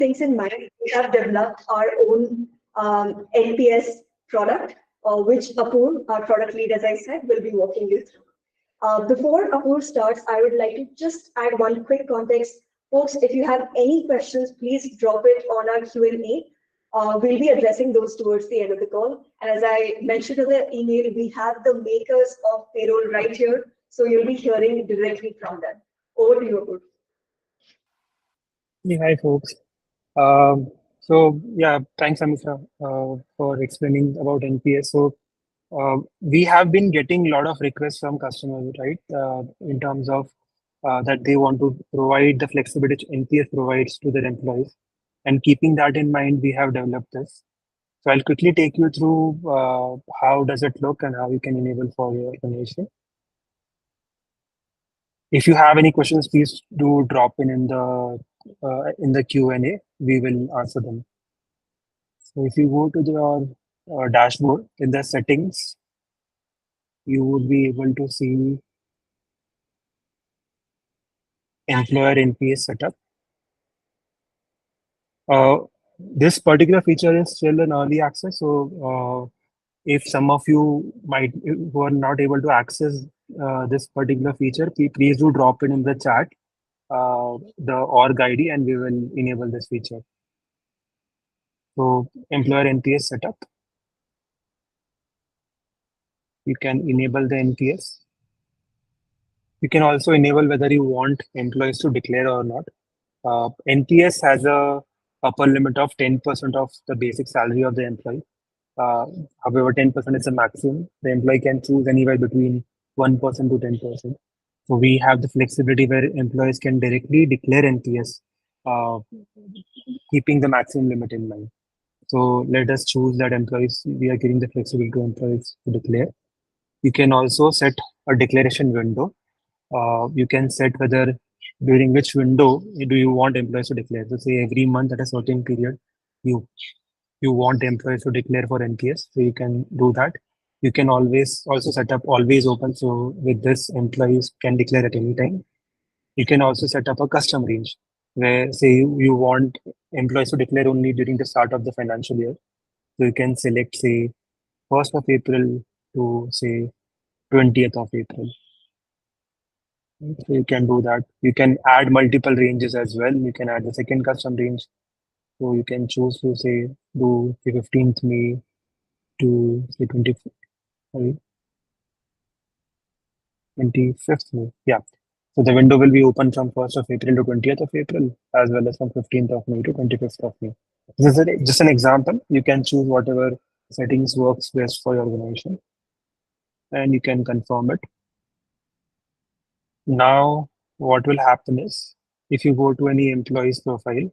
things in mind, we have developed our own NPS product, which Apur, our product lead, as I said, will be walking you through. Before Apur starts, I would like to just add one quick context. Folks, if you have any questions, please drop it on our Q&A. We'll be addressing those towards the end of the call. And as I mentioned in the email, we have the makers of Payroll right here. So you'll be hearing directly from them. Over to you, Apur. Hey, hi, folks. So yeah, thanks, Amisha, for explaining about NPS. So we have been getting a lot of requests from customers, right? In terms of that they want to provide the flexibility NPS provides to their employees. And keeping that in mind, we have developed this. So I'll quickly take you through how does it look and how you can enable for your organization. If you have any questions, please do drop in the Q&A. We will answer them. So if you go to your dashboard in the settings, you would be able to see employer NPS setup. This particular feature is still in early access. So if some of you who are not able to access this particular feature, please do drop it in the chat, the org ID, and we will enable this feature. So employer NPS setup. You can enable the NPS. You can also enable whether you want employees to declare or not. NPS has a upper limit of 10% of the basic salary of the employee. However, 10% is the maximum. The employee can choose anywhere between 1% to 10%. So we have the flexibility where employees can directly declare NPS, keeping the maximum limit in mind. So let us choose that we are giving the flexibility to employees to declare. You can also set a declaration window. You can set whether during which window do you want employees to declare. So say every month at a certain period, you want employees to declare for NPS, so you can do that. You can always also set up always open. So with this, employees can declare at any time. You can also set up a custom range where say you want employees to declare only during the start of the financial year. So you can select say 1st of April to say 20th of April. So you can do that. You can add multiple ranges as well. You can add the second custom range. So you can choose to say do the 15th May to say 25th May. Yeah. So the window will be open from 1st of April to 20th of April, as well as from 15th of May to 25th of May. This is just an example. You can choose whatever settings works best for your organization, and you can confirm it. Now, what will happen is if you go to any employee's profile,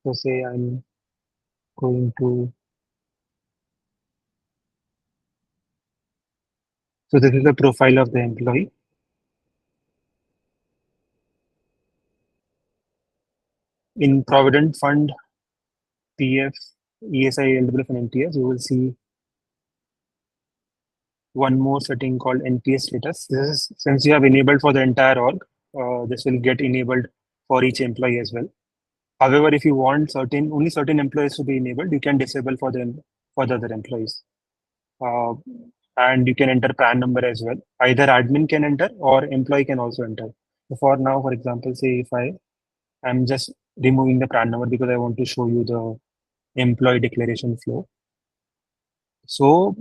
so say I'm going to, so this is the profile of the employee. In Provident Fund, PF, ESI eligible for NPS, you will see one more setting called NPS status. This is since you have enabled for the entire org, this will get enabled for each employee as well. However, if you want only certain employees to be enabled, you can disable for the other employees. And you can enter PAN number as well. Either admin can enter or employee can also enter. So for now, for example, say if I'm just removing the PAN number because I want to show you the employee declaration flow. So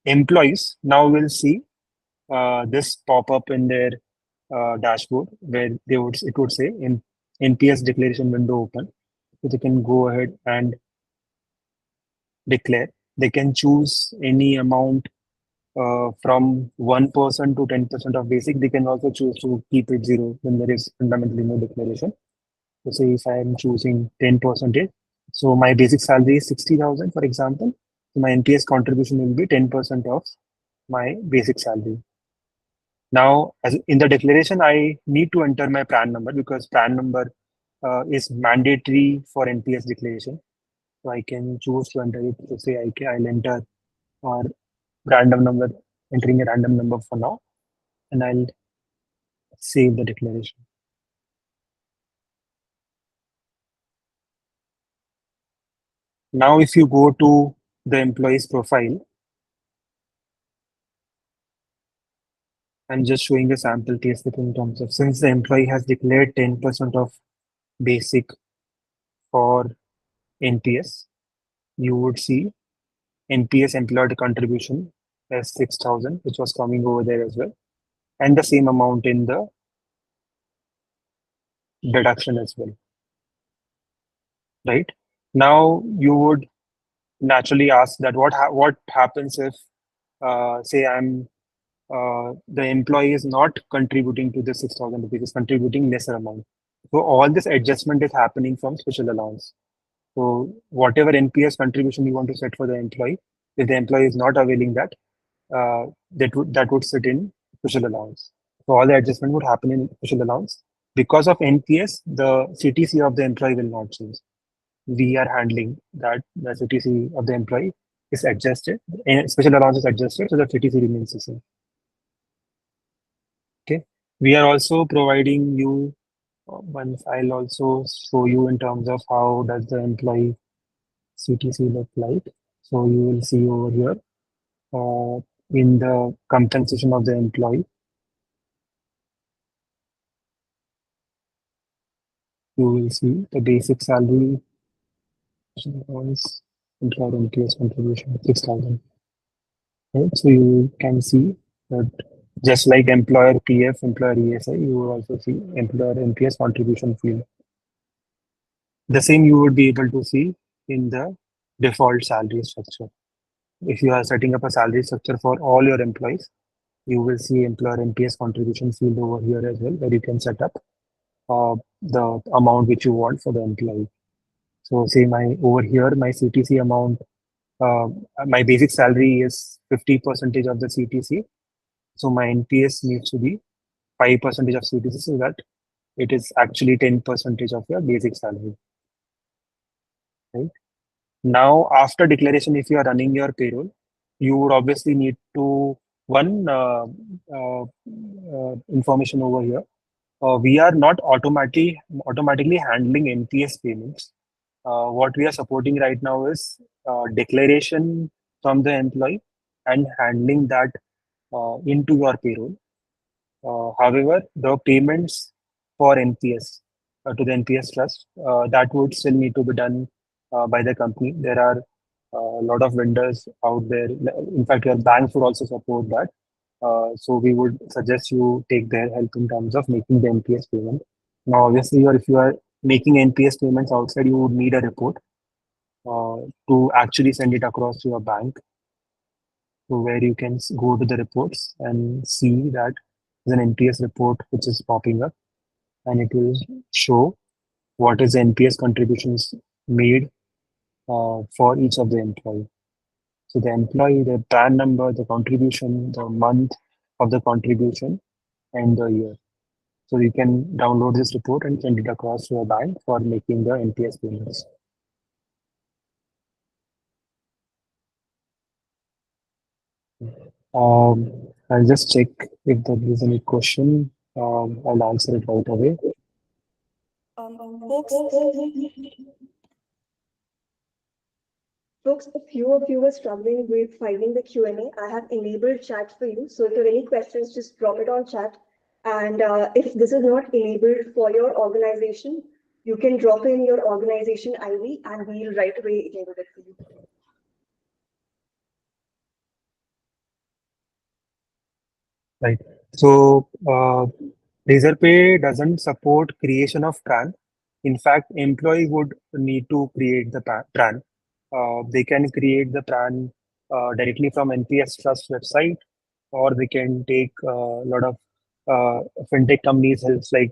employees now will see this pop up in their dashboard where it would say in NPS declaration window open. So they can go ahead and declare. They can choose any amount from 1% to 10% of basic. They can also choose to keep it zero when there is fundamentally no declaration. So say if I am choosing 10%, so my basic salary is 60,000, for example. So my NPS contribution will be 10% of my basic salary. Now, as in the declaration, I need to enter my PRAN number because PRAN number is mandatory for NPS declaration. So I can choose to enter it. So say I'll enter or random number, entering a random number for now, and I'll save the declaration. Now, if you go to the employee's profile, I'm just showing a sample case in terms of since the employee has declared 10% of basic for NPS, you would see NPS employed contribution as 6,000, which was coming over there as well, and the same amount in the deduction as well, right? Now you would naturally ask that what happens if say the employee is not contributing to the 6,000 rupees, is contributing lesser amount. So all this adjustment is happening from special allowance. So whatever NPS contribution you want to set for the employee, if the employee is not availing that, that would sit in special allowance. So all the adjustment would happen in special allowance. Because of NPS, the CTC of the employee will not change. We are handling that the CTC of the employee is adjusted, and special allowance is adjusted, so the CTC remains the same. Okay. We are also providing you one file also show you in terms of how does the employee CTC look like. So you will see over here in the compensation of the employee, you will see the basic salary was employer NPS contribution 6,000. Right? So you can see that just like employer PF, employer ESI, you will also see employer NPS contribution field. The same you would be able to see in the default salary structure. If you are setting up a salary structure for all your employees, you will see employer NPS contribution field over here as well, where you can set up the amount which you want for the employee. So say over here, my CTC amount, my basic salary is 50% of the CTC. So my NPS needs to be 5% of CTC so that it is actually 10% of your basic salary. Right? Now, after declaration, if you are running your payroll, you would obviously need to one information over here. We are not automatically handling NPS payments. What we are supporting right now is declaration from the employee and handling that into your payroll. However, the payments for NPS to the NPS trust that would still need to be done by the company. There are a lot of vendors out there. In fact, your banks would also support that. So we would suggest you take their help in terms of making the NPS payment. Now, obviously, or if you are making NPS payments outside, you would need a report to actually send it across to your bank, so where you can go to the reports and see that there's an NPS report which is popping up, and it will show what is the NPS contributions made for each of the employee. So the employee, the PAN number, the contribution, the month of the contribution, and the year. So you can download this report and send it across to a bank for making the NPS payments. I'll just check if there is any question. I'll answer it right away. Folks, if few of you are struggling with finding the Q&A, I have enabled chat for you. So if you have any questions, just drop it on chat. And if this is not enabled for your organization, you can drop in your organization ID and we'll right away enable it for you. Right. So RazorPay doesn't support creation of PRAN. In fact, employee would need to create the PRAN. They can create the PRAN directly from NPS Trust website, or they can take a lot of fintech companies helps like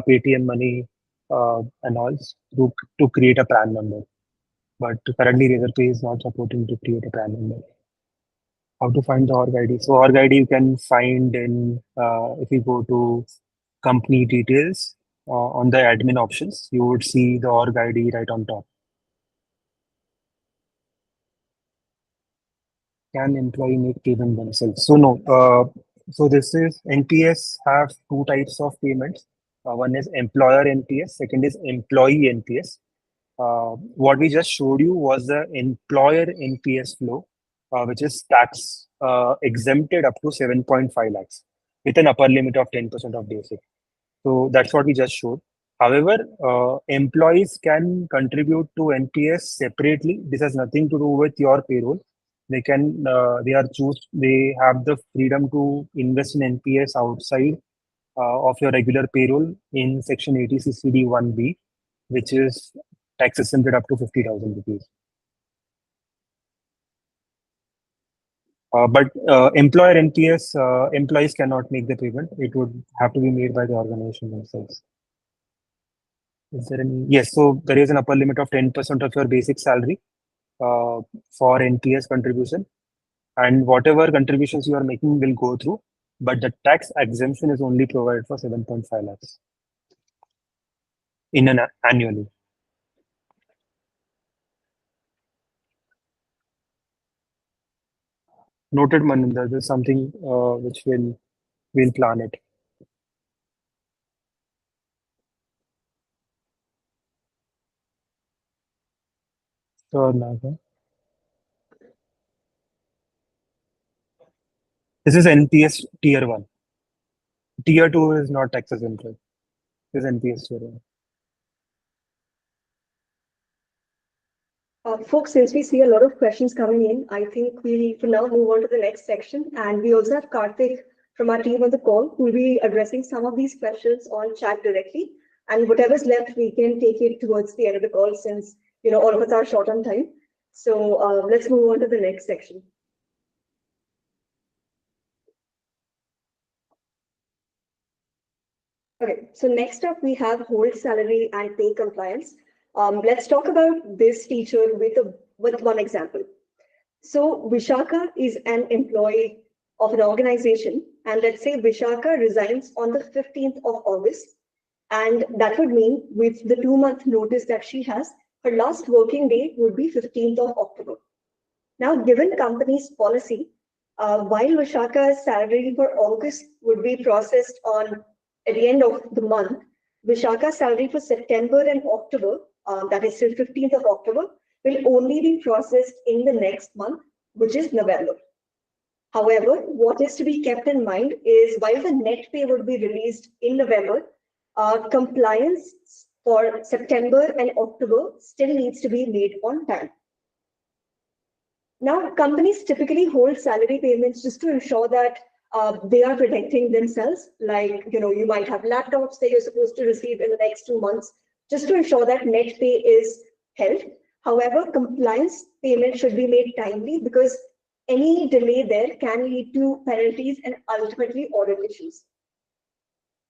Paytm Money and all to create a PRAN number. But currently, RazorPay is not supporting to create a PRAN number. How to find the org ID? So org ID you can find in if you go to company details on the admin options, you would see the org ID right on top. Can employee make payment themselves? So no. So this is NPS have two types of payments. One is employer NPS, second is employee NPS. What we just showed you was the employer NPS flow, which is tax exempted up to 7.5 lakhs with an upper limit of 10% of basic. So that's what we just showed. However, employees can contribute to NPS separately. This has nothing to do with your payroll. They have the freedom to invest in NPS outside of your regular payroll in Section 80 CCD 1B, which is tax exempted up to 50,000 rupees. But employer NPS, employees cannot make the payment. It would have to be made by the organization themselves. Is there any? Yes, so there is an upper limit of 10% of your basic salary for NPS contribution, and whatever contributions you are making will go through, but the tax exemption is only provided for 7.5 lakhs in an annually. Noted, Maninder. This is something which we'll plan it. Sure, Naga. This is NPS tier 1. Tier 2 is not tax exempted. This is NPS tier 1. Folks, since we see a lot of questions coming in, I think we'll for now move on to the next section. And we also have Karthik from our team on the call who will be addressing some of these questions on chat directly. And whatever's left, we can take it towards the end of the call since all of us are short on time. So let's move on to the next section. Okay, so next up we have hold salary and pay compliance. Let's talk about this feature with one example. So Vishaka is an employee of an organization, and let's say Vishaka resigns on the 15th of August, and that would mean with the 2-month notice that she has, her last working day would be 15th of October. Now, given company's policy, while Vishaka's salary for August would be processed at the end of the month, Vishaka's salary for September and October, that is till 15th of October, will only be processed in the next month, which is November. However, what is to be kept in mind is while the net pay would be released in November, compliance for September and October still needs to be made on time. Now, companies typically hold salary payments just to ensure that they are protecting themselves. Like, you might have laptops that you're supposed to receive in the next 2 months, just to ensure that net pay is held. However, compliance payment should be made timely because any delay there can lead to penalties and ultimately audit issues.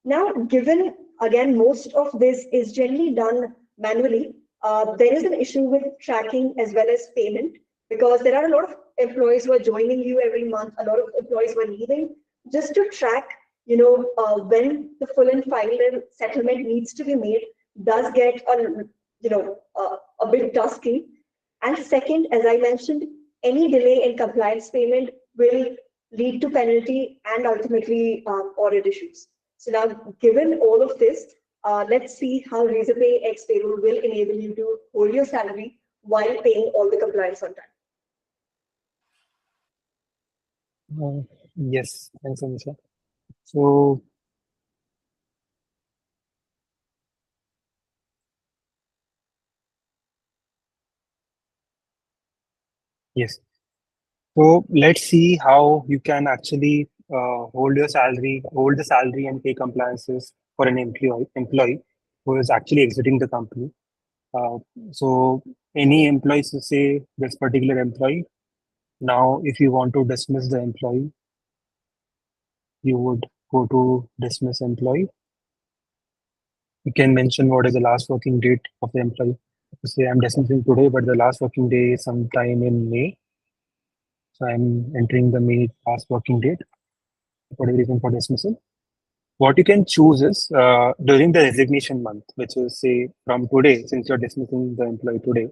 Now, given, again, most of this is generally done manually, there is an issue with tracking as well as payment because there are a lot of employees who are joining you every month, a lot of employees who are leaving. Just to track, when the full and final settlement needs to be made does get a bit dusty. And second, as I mentioned, any delay in compliance payment will lead to penalty and ultimately audit issues. So now, given all of this, let's see how RazorpayX Payroll will enable you to hold your salary while paying all the compliance on time. Yes, thanks, Amisha. So, yes. So let's see how you can actually hold the salary and pay compliances for an employee who is actually exiting the company. Uh, so any employees who say this particular employee, now if you want to dismiss the employee, you would go to dismiss employee. You can mention what is the last working date of the employee. Say I'm dismissing today, but the last working day is sometime in May. So I'm entering the May last working date for the reason for dismissal. What you can choose is during the resignation month, which is say from today, since you're dismissing the employee today,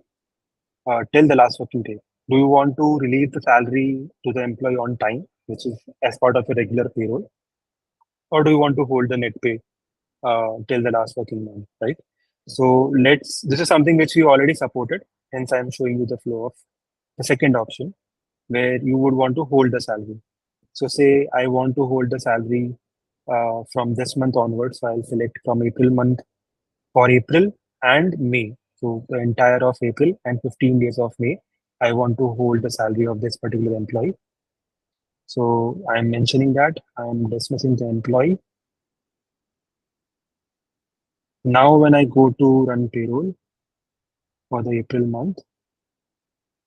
till the last working day. Do you want to release the salary to the employee on time, which is as part of a regular payroll, or do you want to hold the net pay till the last working month, right? So this is something which we already supported. Hence, I'm showing you the flow of the second option where you would want to hold the salary. So say I want to hold the salary from this month onwards. So I'll select from April month for April and May. So the entire of April and 15 days of May, I want to hold the salary of this particular employee. So I'm mentioning that I'm dismissing the employee. Now when I go to run payroll for the April month,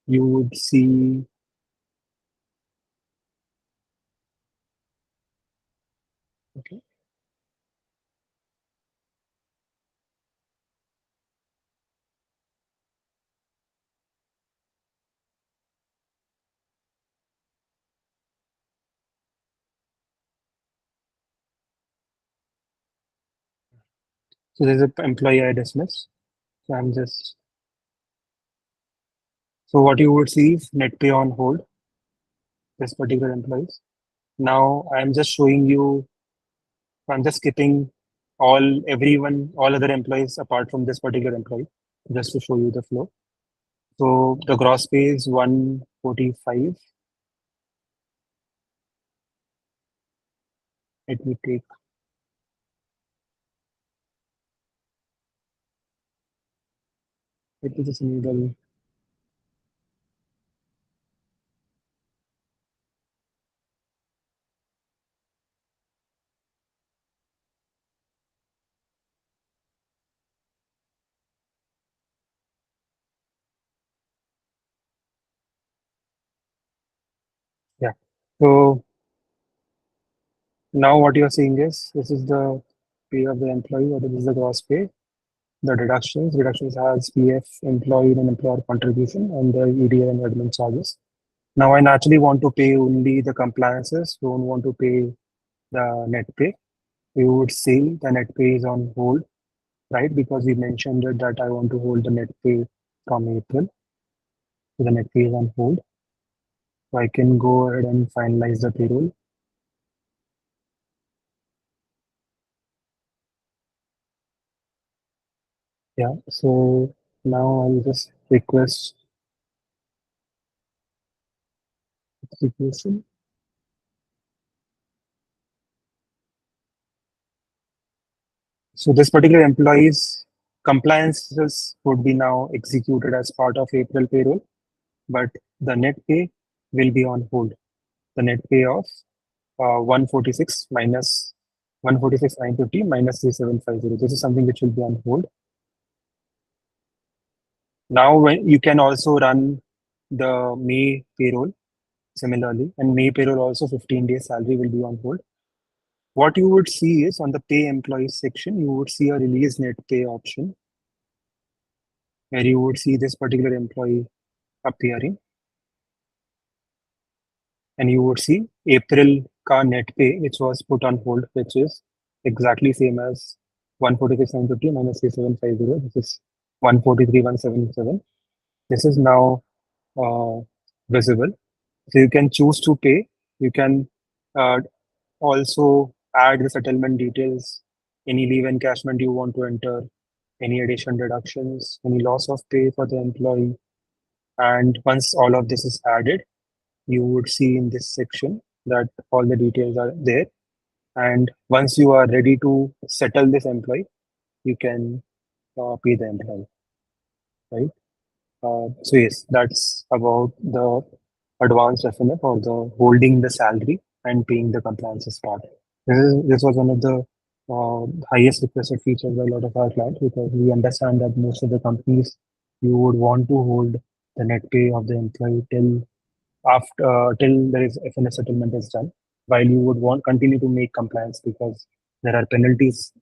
you would see, okay, so there's an employee I dismiss. So I'm just, so what you would see is net pay on hold, this particular employees. Now I'm just showing you, I'm just skipping all other employees apart from this particular employee, just to show you the flow. So the gross pay is 145. Let me take, let me just enable, yeah. So now what you're seeing is this is the pay of the employee, or this is the gross pay. The deductions has PF, employee and employer contribution, and the EDA and admin charges. Now I naturally want to pay only the compliances, don't want to pay the net pay. You would see the net pay is on hold, right? Because we mentioned that I want to hold the net pay from April. So the net pay is on hold. So I can go ahead and finalize the payroll. Yeah. So now I'll just request execution. So this particular employee's compliances would be now executed as part of April payroll, but the net pay will be on hold. The net pay of 146 minus 146,950 minus 3750. This is something which will be on hold. Now when you can also run the May payroll similarly, and May payroll also 15 days salary will be on hold. What you would see is on the pay employees section, you would see a release net pay option where you would see this particular employee appearing, and you would see April ka net pay, which was put on hold, which is exactly same as 146,950 minus 3750. This is 143,177. This is now uh, visible. So you can choose to pay. You can uh, also add the settlement details, any leave encashment you want to enter, any addition deductions, any loss of pay for the employee. And once all of this is added, you would see in this section that all the details are there. And once you are ready to settle this employee, you can pay the employee, right? So yes, that's about the advanced FNF, or the holding the salary and paying the compliances part. This was one of the highest requested features by a lot of our clients, because we understand that most of the companies, you would want to hold the net pay of the employee till there is FNF settlement is done, while you would want continue to make compliance, because there are penalties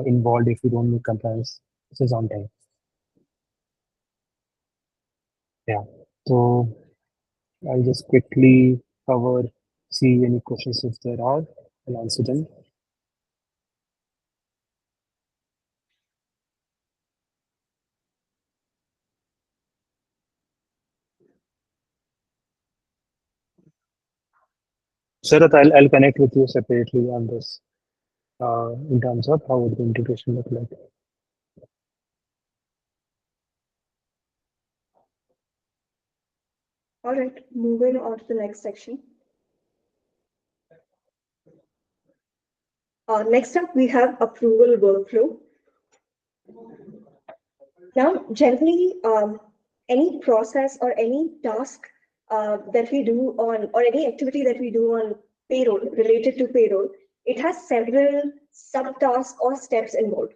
involved if you don't make compliance. This is on time. Yeah. So I'll just quickly cover, see any questions if there are, I'll answer them. Sharath, I'll connect with you separately on this in terms of how would the integration look like. All right, moving on to the next section. Next up, we have approval workflow. Now, generally, any process or any task that we do on, or any activity that we do on payroll, related to payroll, it has several subtasks or steps involved.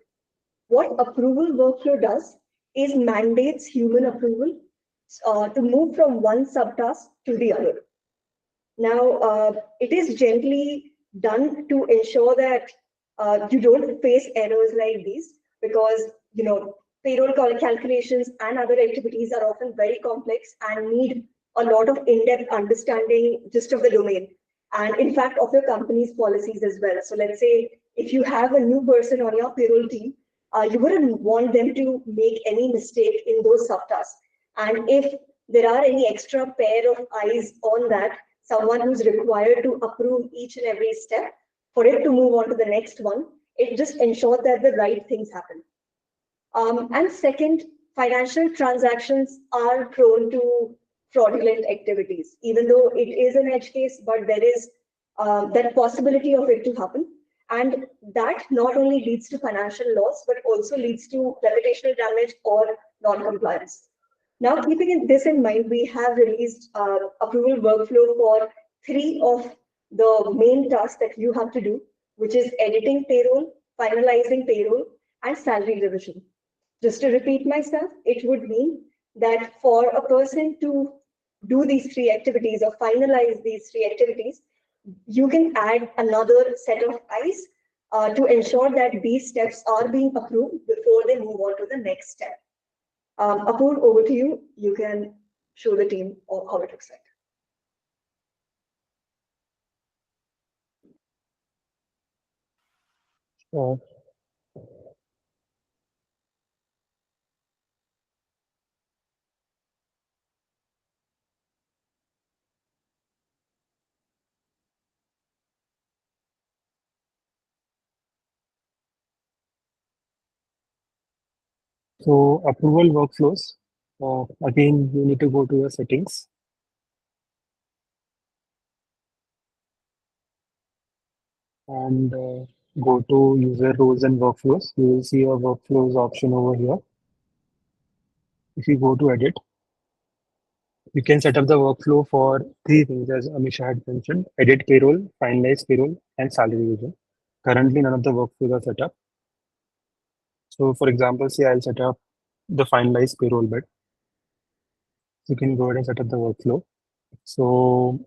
What approval workflow does is mandates human approval to move from one subtask to the other. Now, it is gently done to ensure that you don't face errors like these because, payroll calculations and other activities are often very complex and need a lot of in-depth understanding just of the domain and in fact of your company's policies as well. So let's say if you have a new person on your payroll team, you wouldn't want them to make any mistake in those subtasks. And if there are any extra pair of eyes on that, someone who's required to approve each and every step for it to move on to the next one, it just ensures that the right things happen. And second, financial transactions are prone to fraudulent activities, even though it is an edge case, but there is that possibility of it to happen. And that not only leads to financial loss, but also leads to reputational damage or non-compliance. Now, keeping this in mind, we have released approval workflow for three of the main tasks that you have to do, which is editing payroll, finalizing payroll, and salary revision. Just to repeat myself, it would mean that for a person to do these three activities or finalize these three activities, you can add another set of eyes to ensure that these steps are being approved before they move on to the next step. Apoor, over to you. You can show the team how it looks like. Uh, so approval workflows. Again, you need to go to your settings and go to user roles and workflows. You will see a workflows option over here. If you go to edit, you can set up the workflow for three things as Amisha had mentioned: edit payroll, finalize payroll, and salary revision. Currently, none of the workflows are set up. So for example, say I'll set up the finalize payroll bit. You can go ahead and set up the workflow. So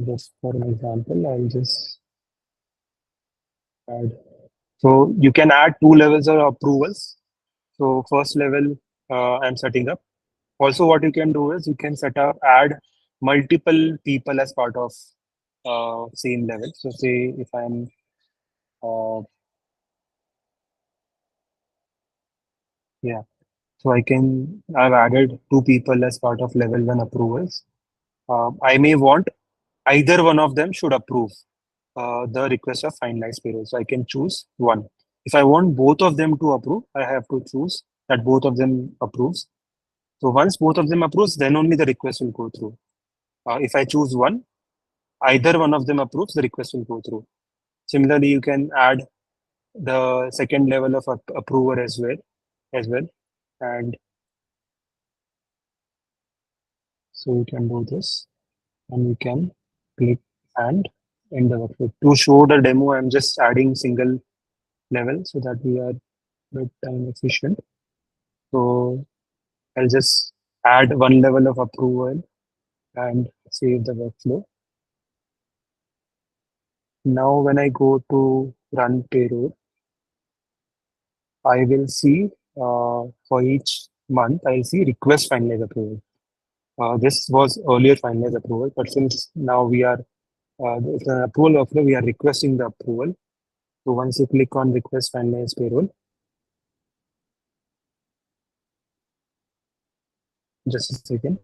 just for an example, I'll just add. So you can add two levels of approvals. So first level, I'm setting up. Also, what you can do is you can add multiple people as part of same level. So say if uh, yeah, so I've added two people as part of level one approvals. I may want either one of them should approve the request of finalized payroll. So I can choose one. If I want both of them to approve, I have to choose that both of them approves. So once both of them approves, then only the request will go through. If I choose one, either one of them approves, the request will go through. Similarly, you can add the second level of approver as well. And so you can do this and you can click and end the workflow. To show the demo, I'm just adding single level so that we are bit time efficient. So I'll just add one level of approval and save the workflow. Now, when I go to run payroll, I will see for each month, I'll see request finalize approval. This was earlier finalized approval, but since now we are it's an approval workflow, we are requesting the approval. So once you click on request finalize payroll, just a second.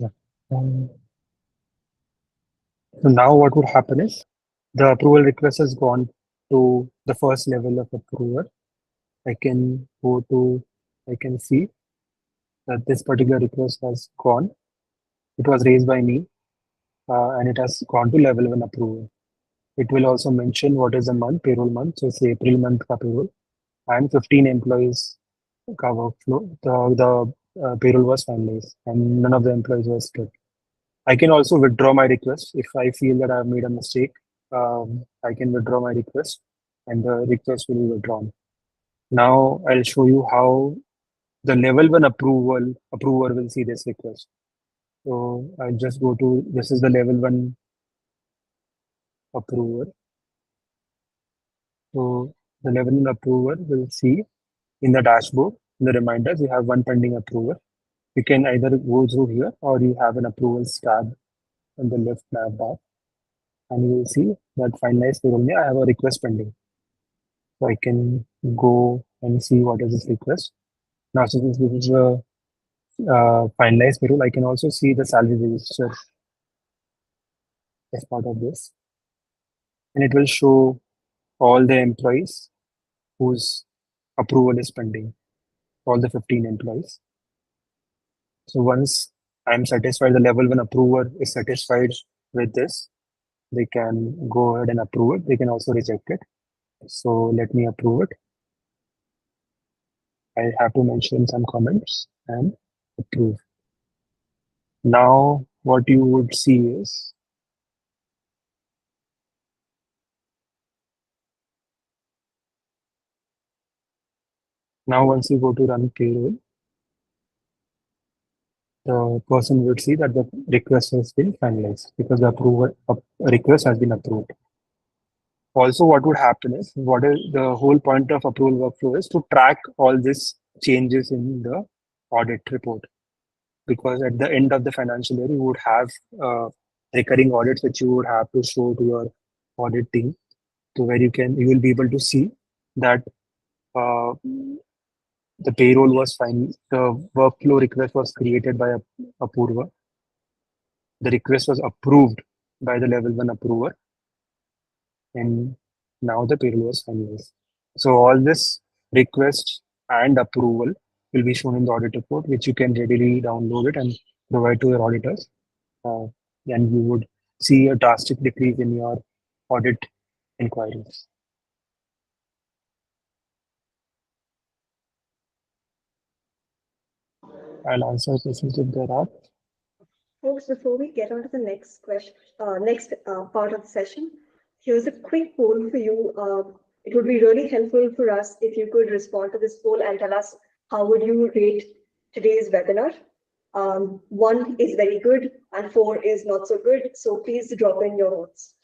Yeah. So now what would happen is The approval request has gone to the first level of approver. I can go to, I can see that this particular request has gone. It was raised by me and it has gone to level 1 approval. It will also mention what is the month, payroll month. So say April month ka payroll and 15 employees ka workflow. The payroll was finalized and none of the employees were skipped. I can also withdraw my request if I feel that I've made a mistake. I can withdraw my request and the request will be withdrawn. Now I'll show you how the level 1 approver will see this request. So I'll just go to, this is the level 1 approver. So the level 1 approver will see in the dashboard, in the reminders, you have one pending approver. You can either go through here or you have an approvals tab on the left nav bar. And you will see that finalized payroll, I have a request pending. So I can go and see what is this request. Now, since this is a finalized payroll, I can also see the salary register as part of this. And it will show all the employees whose approval is pending, all the 15 employees. So once I'm satisfied, the level 1 approver is satisfied with this, they can go ahead and approve it. They can also reject it. So let me approve it. I have to mention some comments and approve. Now, what you would see is now once you go to run payroll, the person would see that the request has been finalized because the approval request has been approved. Also, what would happen is what is the whole point of approval workflow is to track all these changes in the audit report. Because at the end of the financial year, you would have recurring audits which you would have to show to your audit team, to where you will be able to see that uh, the payroll was fine, the workflow request was created by Apurva, the request was approved by the level 1 approver, and now the payroll was finalized. So all this request and approval will be shown in the audit report, which you can readily download it and provide to your auditors. Uh, and you would see a drastic decrease in your audit inquiries. I'll answer questions if there are. Folks, before we get on to the next question, next part of the session, here's a quick poll for you. It would be really helpful for us if you could respond to this poll and tell us how would you rate today's webinar. 1 is very good and 4 is not so good. So please drop in your votes.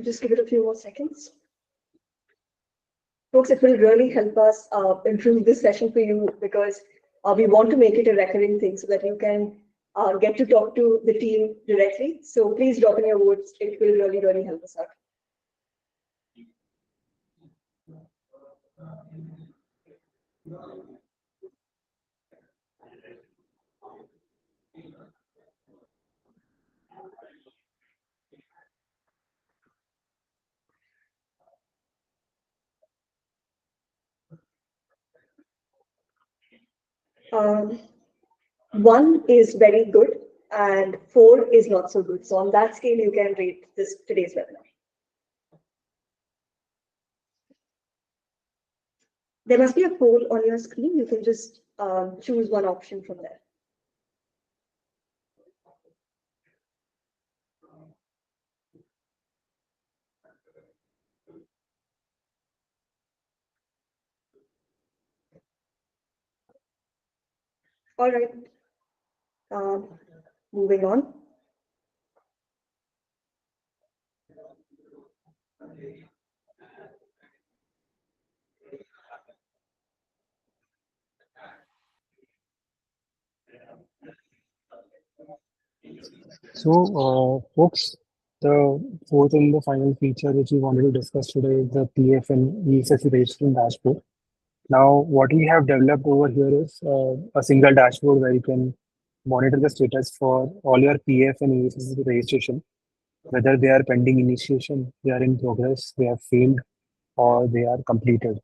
Just give it a few more seconds. Folks, it will really help us improve this session for you because we want to make it a recurring thing so that you can get to talk to the team directly. So please drop in your votes. It will really, really help us out. Um, 1 is very good and 4 is not so good. So on that scale, you can rate this today's webinar. There must be a poll on your screen. You can just choose one option from there. All right. Moving on. So, folks, the fourth and the final feature which we wanted to discuss today is the PF and ESSC registration dashboard. Now, what we have developed over here is a single dashboard where you can monitor the status for all your PF and ESSC registration, whether they are pending initiation, they are in progress, they have failed, or they are completed.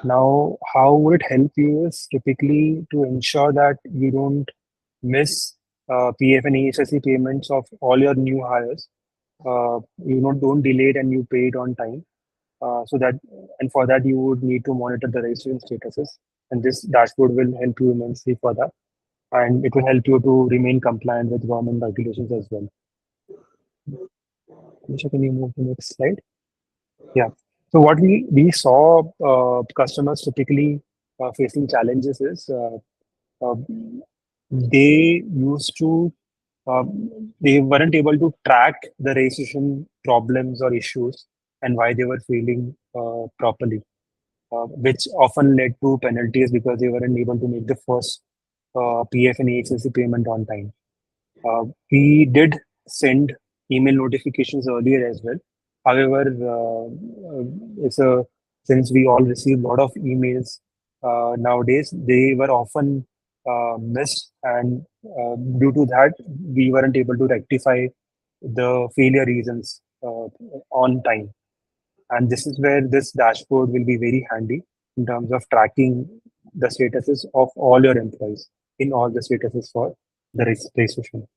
Now, how would it help you is typically to ensure that you don't miss PF and ESSC payments of all your new hires. Don't delay it and you pay it on time. So that and for that you would need to monitor the registration statuses, and this dashboard will help you immensely for that, and it will help you to remain compliant with government regulations as well. Nisha, can you move to the next slide? Yeah. So what we saw customers typically facing challenges is uh, they used to they weren't able to track the registration problems or issues and why they were failing properly, which often led to penalties because they weren't able to make the first PF and AHSC payment on time. We did send email notifications earlier as well. However, it's a since we all receive a lot of emails nowadays, they were often missed, and due to that, we weren't able to rectify the failure reasons on time. And this is where this dashboard will be very handy in terms of tracking the statuses of all your employees in all the statuses for the registration.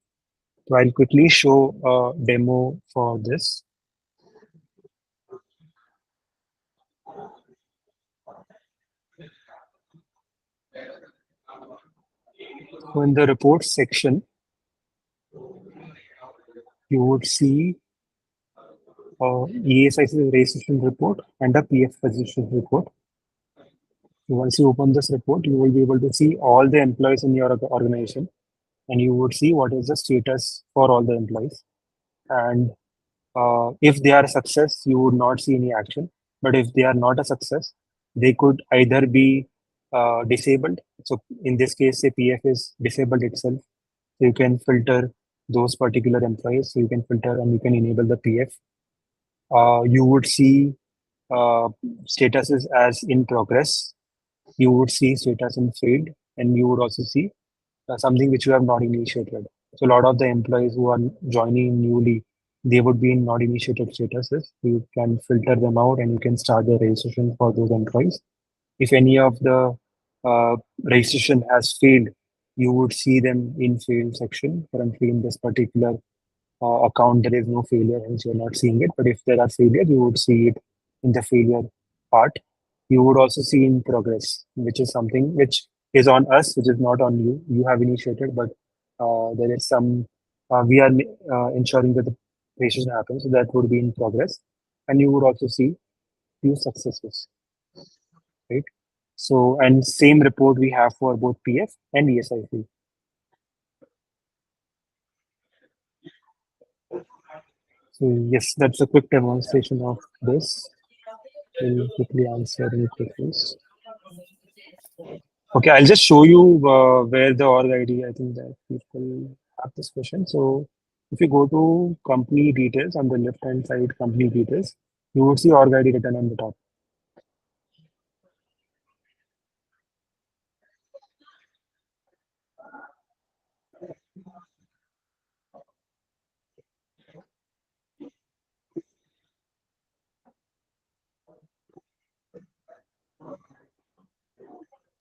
So I'll quickly show a demo for this. So in the reports section, you would see ESIC registration report and a PF registration report. So once you open this report, you will be able to see all the employees in your organization, and you would see what is the status for all the employees. And if they are a success, you would not see any action. But if they are not a success, they could either be disabled. So in this case, say PF is disabled itself. So you can filter those particular employees. So you can filter and you can enable the PF. You would see statuses as in progress. You would see status in failed, and you would also see something which you have not initiated. So a lot of the employees who are joining newly, they would be in not initiated statuses. You can filter them out and you can start the registration for those employees. If any of the registration has failed, you would see them in failed section. Currently in this particular account, there is no failure, hence you're not seeing it. But if there are failures, you would see it in the failure part. You would also see in progress, which is something which is on us, which is not on you. You have initiated, but there is some, we are ensuring that the registration happens. So that would be in progress. And you would also see few successes, right? So, and same report we have for both PF and ESIC. So yes, that's a quick demonstration of this. We'll quickly answer any questions. Okay, I'll just show you where the org ID, I think that people have this question. So if you go to company details on the left-hand side, company details, you would see org ID written on the top.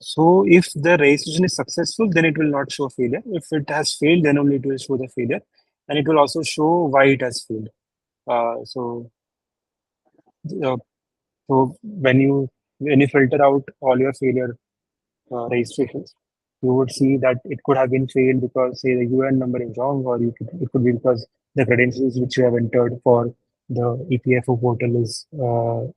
So if the registration is successful, then it will not show failure. If it has failed, then only it will show the failure. And it will also show why it has failed. Uh, so, uh, so when you filter out all your failure registrations, you would see that it could have been failed because say the UN number is wrong, or it could be because the credentials which you have entered for the EPFO portal is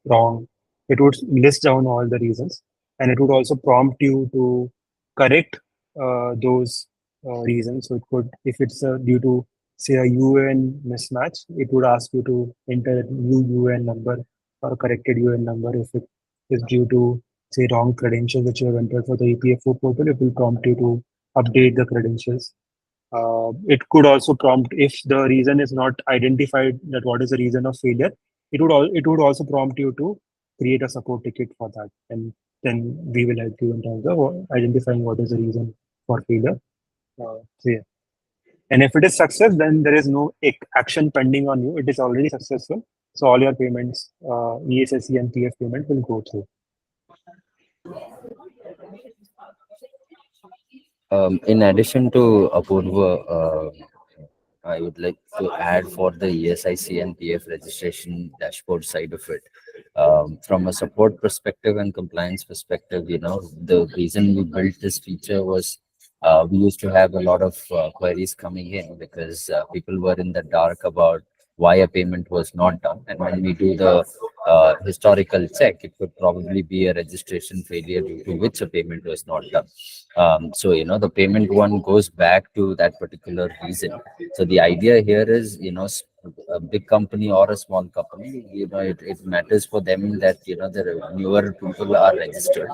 wrong. It would list down all the reasons, and it would also prompt you to correct those reasons. So it could, if it's due to say a UAN mismatch, it would ask you to enter a new UAN number or a corrected UAN number. If it is due to say wrong credentials which you have entered for the EPFO portal, it will prompt you to update the credentials. It could also prompt if the reason is not identified that what is the reason of failure. It would also prompt you to create a support ticket for that, and then we will help you in terms of identifying what is the reason for failure. So yeah. And if it is success, then there is no action pending on you. It is already successful. So all your payments, ESSE and PF payment will go through. In addition to Apurva, I would like to add for the ESIC and PF registration dashboard side of it. From a support perspective and compliance perspective, the reason we built this feature was we used to have a lot of queries coming in because people were in the dark about why a payment was not done. And when we do the historical check, it could probably be a registration failure due to which a payment was not done. So, the payment one goes back to that particular reason. So the idea here is, a big company or a small company, it matters for them that, the newer people are registered.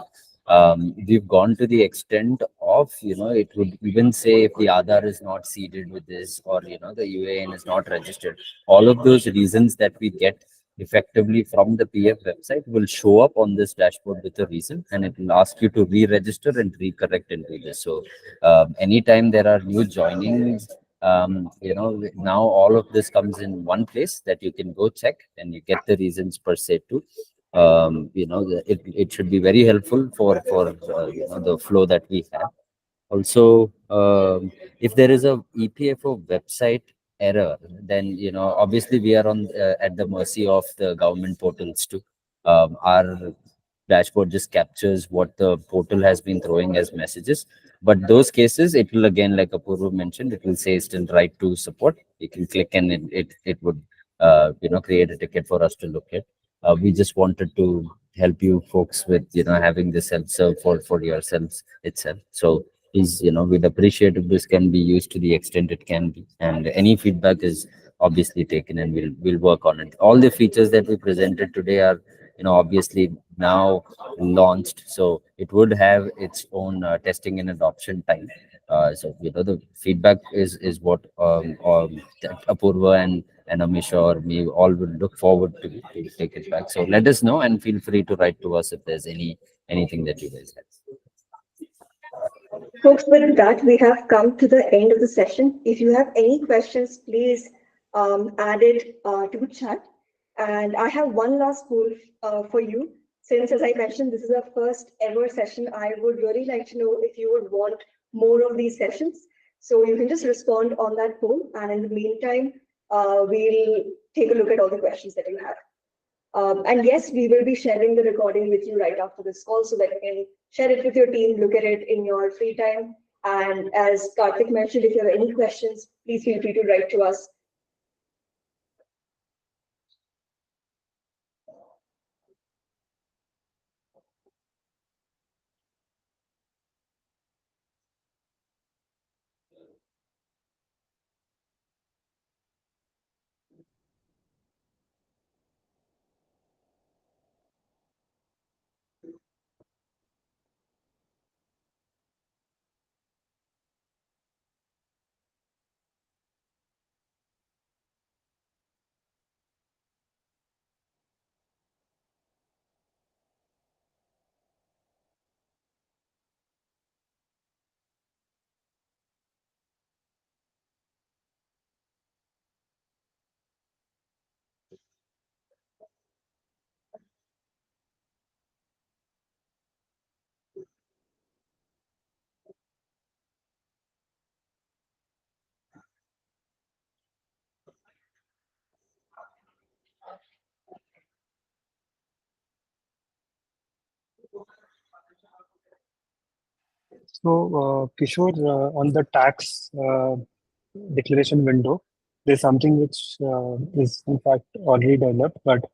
We've gone to the extent of, it would even say if the Aadhaar is not seeded with this or, the UAN is not registered, all of those reasons that we get effectively from the PF website will show up on this dashboard with a reason, and it will ask you to re-register and recorrect and do this. So anytime there are new joinings, now all of this comes in one place that you can go check and you get the reasons per se too. It should be very helpful for the flow that we have. Also, if there is a EPFO website error, then obviously we are on at the mercy of the government portals too. Our dashboard just captures what the portal has been throwing as messages. But those cases, it will again, like Apurva mentioned, it will say still right to support. You can click and it would create a ticket for us to look at. We just wanted to help you folks with having this self-serve for yourselves itself. So is we'd appreciate if this can be used to the extent it can be, and any feedback is obviously taken and we'll work on it. All the features that we presented today are obviously now launched, so it would have its own testing and adoption time. So the feedback is what that Apurva and Amisha or me all would look forward to take it back. So let us know and feel free to write to us if there's anything that you guys have. Folks, with that, we have come to the end of the session. If you have any questions, please add it to the chat. And I have one last poll for you. Since, as I mentioned, this is our first ever session, I would really like to know if you would want more of these sessions. So you can just respond on that poll. And in the meantime, we'll take a look at all the questions that you have. And yes, we will be sharing the recording with you right after this call so that you can share it with your team, look at it in your free time. And as Karthik mentioned, if you have any questions, please feel free to write to us. So, Kishore, on the tax declaration window, there's something which is in fact already developed, but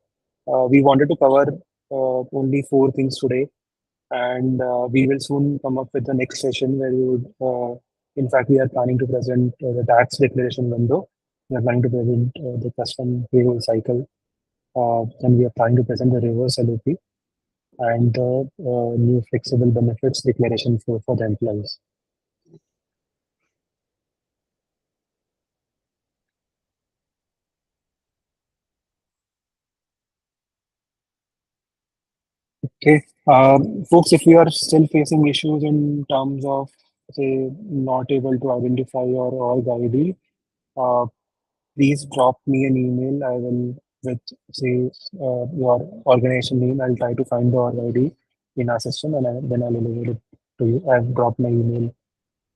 we wanted to cover only four things today, and we will soon come up with the next session where we would, in fact, we are planning to present the tax declaration window. We are planning to present the custom payroll cycle, and we are planning to present the reverse LOP and the new flexible benefits declaration for the employees. Okay, folks, if you are still facing issues in terms of, say, not able to identify your org ID, uh, please drop me an email. I will, with, say, your organization name, I'll try to find the org ID in our system, and then I'll deliver it to you. I've dropped my email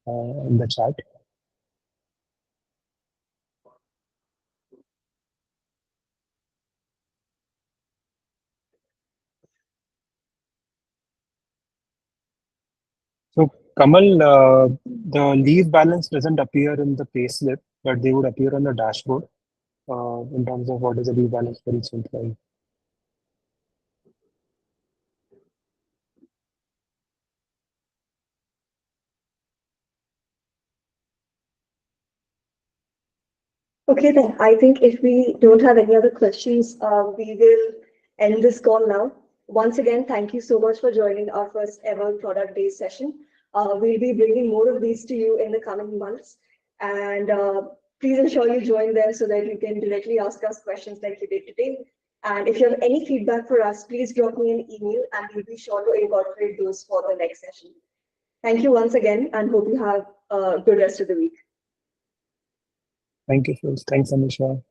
in the chat. So, Kamal, the leave balance doesn't appear in the payslip, but they would appear on the dashboard in terms of what is the leave balance for each employee. Okay, then I think if we don't have any other questions, we will end this call now. Once again, thank you so much for joining our first ever product day session. We'll be bringing more of these to you in the coming months. And please ensure you join them so that you can directly ask us questions like you did today. And if you have any feedback for us, please drop me an email and we'll be sure to incorporate those for the next session. Thank you once again and hope you have a good rest of the week. Thank you, folks. Thanks, Amisha.